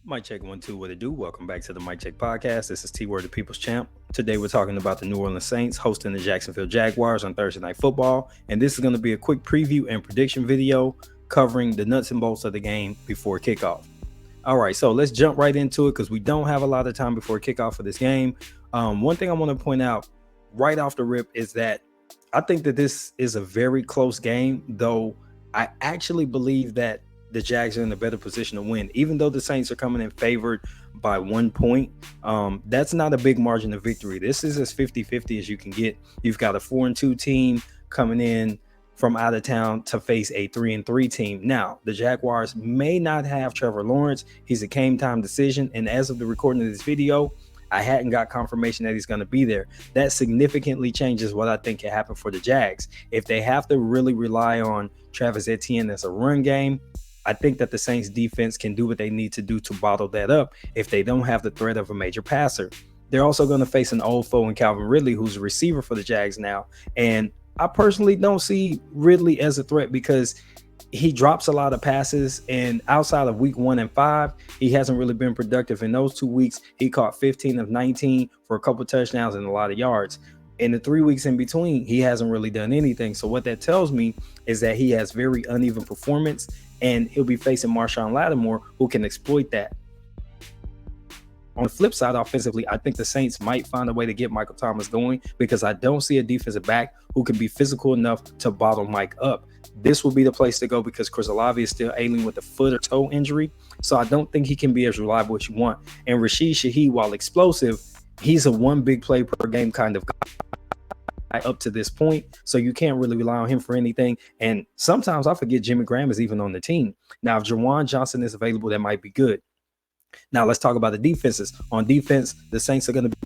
Mic check 1 2, what it do? Welcome back to the Mic Check Podcast. This is T Word, the People's Champ. Today we're talking about the New Orleans Saints hosting the Jacksonville Jaguars on Thursday Night Football. And this is going to be a quick preview and prediction video covering the nuts and bolts of the game before kickoff. All right, so let's jump right into it because we don't have a lot of time before kickoff for this game. One thing I want to point out right off the rip is that I think that this is a very close game, though I actually believe that the Jags are in a better position to win, even though the Saints are coming in favored by 1 point. That's not a big margin of victory. This is as 50-50 as you can get. You've got a 4-2 team coming in from out of town to face a 3-3 team. Now, the Jaguars may not have Trevor Lawrence. He's a game time decision. And as of the recording of this video, I hadn't got confirmation that he's going to be there. That significantly changes what I think can happen for the Jags. If they have to really rely on Travis Etienne as a run game, I think that the Saints defense can do what they need to do to bottle that up if they don't have the threat of a major passer. They're also going to face an old foe in Calvin Ridley, who's a receiver for the Jags now. And I personally don't see Ridley as a threat because he drops a lot of passes, and outside of week 1 and 5, he hasn't really been productive. In those 2 weeks, he caught 15 of 19 for a couple touchdowns and a lot of yards. In the 3 weeks in between, he hasn't really done anything. So what that tells me is that he has very uneven performance, and he'll be facing Marshawn Lattimore, who can exploit that. On the flip side, offensively, I think the Saints might find a way to get Michael Thomas going because I don't see a defensive back who can be physical enough to bottle Mike up. This will be the place to go because Chris Olave is still ailing with a foot or toe injury, so I don't think he can be as reliable as you want. And Rashid Shaheed, while explosive, he's a one big play per game kind of guy up to this point, so you can't really rely on him for anything. And sometimes I forget Jimmy Graham is even on the team. Now, if Jawan Johnson is available, that might be good. Now, let's talk about the defenses. On defense, the Saints are going to be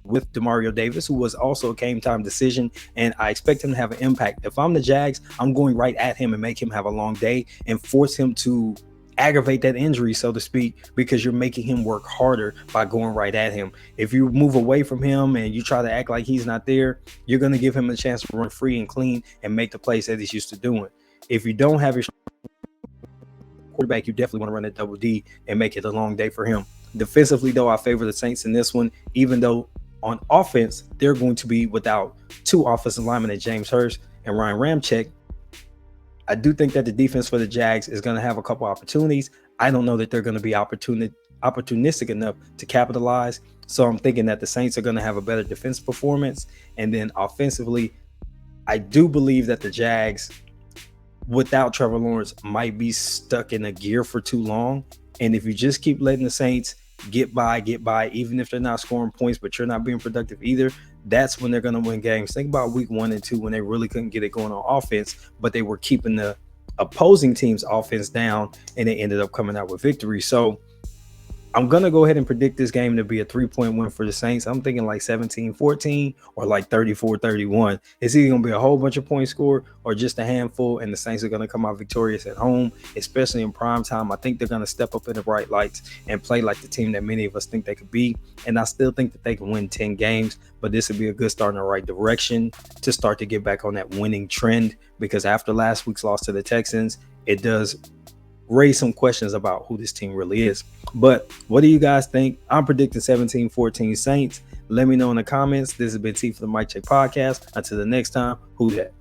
with Demario Davis, who was also a game time decision, and I expect him to have an impact. If I'm the Jags, I'm going right at him and make him have a long day and force him to aggravate that injury, so to speak, because you're making him work harder by going right at him. If you move away from him and you try to act like he's not there, you're going to give him a chance to run free and clean and make the plays that he's used to doing. If you don't have your quarterback, you definitely want to run a double D and make it a long day for him. Defensively, though, I favor the Saints in this one, even though on offense, they're going to be without two offensive linemen, James Hurst and Ryan Ramczyk. I do think that the defense for the Jags is going to have a couple opportunities. I don't know that they're going to be opportunistic enough to capitalize. So I'm thinking that the Saints are going to have a better defense performance. And then offensively, I do believe that the Jags, without Trevor Lawrence, might be stuck in a gear for too long. And if you just keep letting the Saints get by, even if they're not scoring points, but you're not being productive either, that's when they're going to win games. Think about week 1 and 2 when they really couldn't get it going on offense, but they were keeping the opposing team's offense down, and they ended up coming out with victory. So I'm going to go ahead and predict this game to be a 3-point win for the Saints. I'm thinking like 17-14 or like 34-31. It's either going to be a whole bunch of points scored or just a handful, and the Saints are going to come out victorious at home, especially in prime time. I think they're going to step up in the bright lights and play like the team that many of us think they could be. And I still think that they can win 10 games, but this would be a good start in the right direction to start to get back on that winning trend, because after last week's loss to the Texans, it does raise some questions about who this team really is. But what do you guys think? I'm predicting 17-14 Saints. Let me know in the comments. This has been T for the Mic Check Podcast. Until the next time, who that?